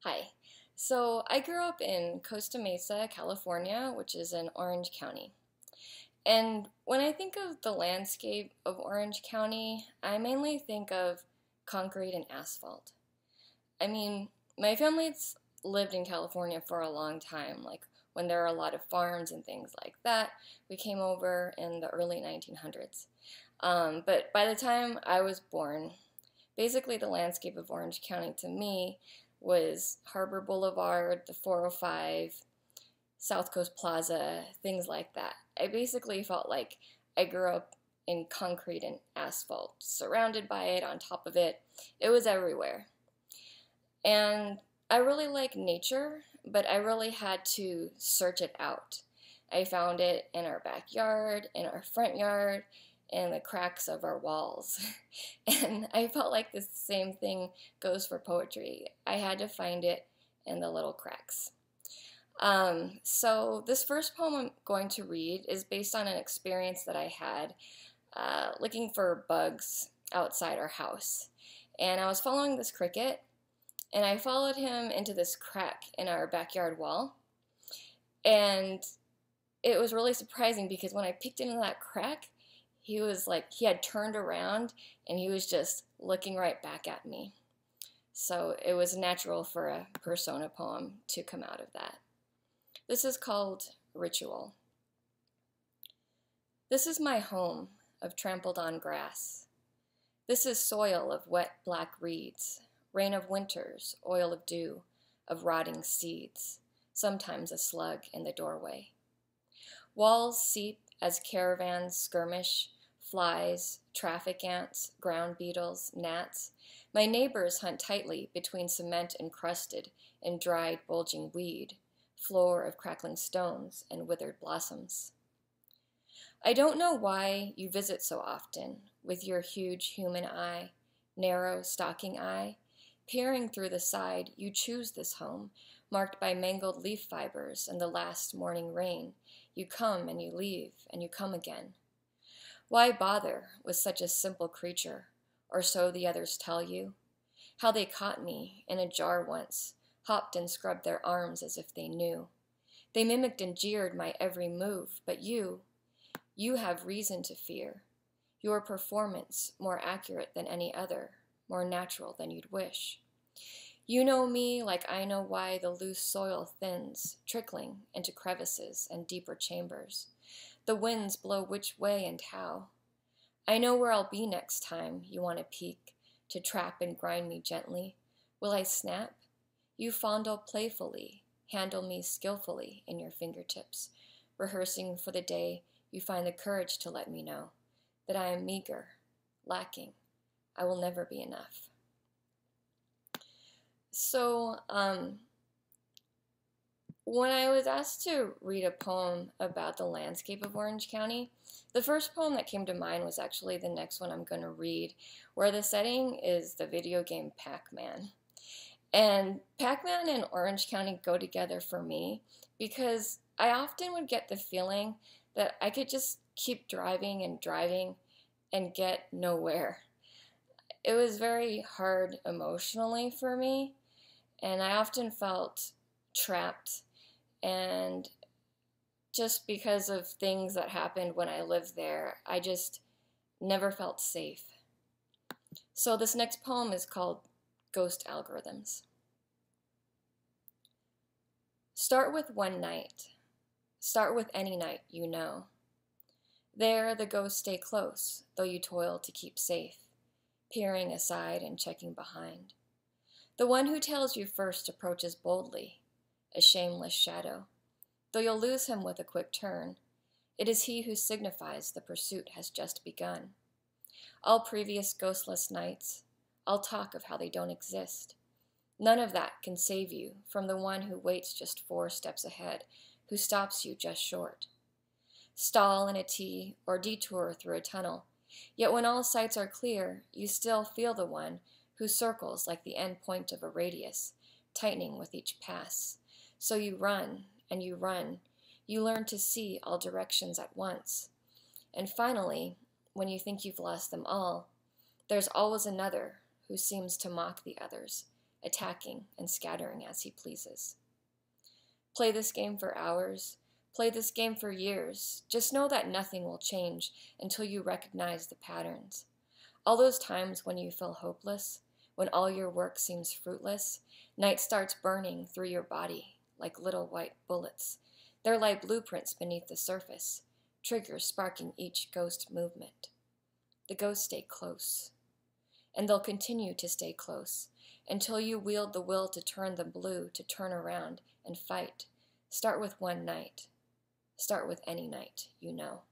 Hi. So I grew up in Costa Mesa, California, which is in Orange County. And when I think of the landscape of Orange County, I mainly think of concrete and asphalt. I mean, my family's lived in California for a long time, like when there were a lot of farms and things like that. We came over in the early 1900s. But by the time I was born, basically the landscape of Orange County to me was Harbor Boulevard, the 405, South Coast Plaza, things like that. I basically felt like I grew up in concrete and asphalt, surrounded by it, on top of it. It was everywhere. And I really like nature, but I really had to search it out. I found it in our backyard, in our front yard, in the cracks of our walls. And I felt like the same thing goes for poetry. I had to find it in the little cracks. So this first poem I'm going to read is based on an experience that I had looking for bugs outside our house. And I was following this cricket, and I followed him into this crack in our backyard wall. And it was really surprising because when I peeked into that crack, he had turned around and he was just looking right back at me. So it was natural for a persona poem to come out of that. This is called Ritual. This is my home of trampled on grass. This is soil of wet black reeds, rain of winters, oil of dew, of rotting seeds, sometimes a slug in the doorway. Walls seep as caravans skirmish, flies, traffic ants, ground beetles, gnats. My neighbors hunt tightly between cement encrusted and dried bulging weed, floor of crackling stones and withered blossoms. I don't know why you visit so often with your huge human eye, narrow stalking eye. Peering through the side, you choose this home, marked by mangled leaf fibers and the last morning rain. You come and you leave, and you come again. Why bother with such a simple creature, or so the others tell you? How they caught me in a jar once, hopped and scrubbed their arms as if they knew. They mimicked and jeered my every move, but you have reason to fear. Your performance more accurate than any other, more natural than you'd wish. You know me like I know why the loose soil thins, trickling into crevices and deeper chambers. The winds blow which way and how. I know where I'll be next time you want to peek, to trap and grind me gently. Will I snap? You fondle playfully, handle me skillfully in your fingertips, rehearsing for the day you find the courage to let me know that I am meager, lacking. I will never be enough. So, when I was asked to read a poem about the landscape of Orange County, the first poem that came to mind was actually the next one I'm going to read, where the setting is the video game Pac-Man. And Pac-Man and Orange County go together for me because I often would get the feeling that I could just keep driving and get nowhere. It was very hard emotionally for me, and I often felt trapped, and just because of things that happened when I lived there, I just never felt safe. So this next poem is called Ghost Algorithms. Start with one night. Start with any night you know. There the ghosts stay close, though you toil to keep safe, peering aside and checking behind. The one who tells you first approaches boldly, a shameless shadow. Though you'll lose him with a quick turn, it is he who signifies the pursuit has just begun. All previous ghostless nights, all talk of how they don't exist. None of that can save you from the one who waits just 4 steps ahead, who stops you just short. Stall in a T or detour through a tunnel, yet when all sights are clear, you still feel the one who circles like the end point of a radius, tightening with each pass. So you run, and you run. You learn to see all directions at once. And finally, when you think you've lost them all, there's always another who seems to mock the others, attacking and scattering as he pleases. Play this game for hours, play this game for years. Just know that nothing will change until you recognize the patterns. All those times when you feel hopeless, when all your work seems fruitless, night starts burning through your body like little white bullets. They're like blueprints beneath the surface, triggers sparking each ghost movement. The ghosts stay close, and they'll continue to stay close until you wield the will to turn them blue, to turn around and fight. Start with one night. Start with any night you know.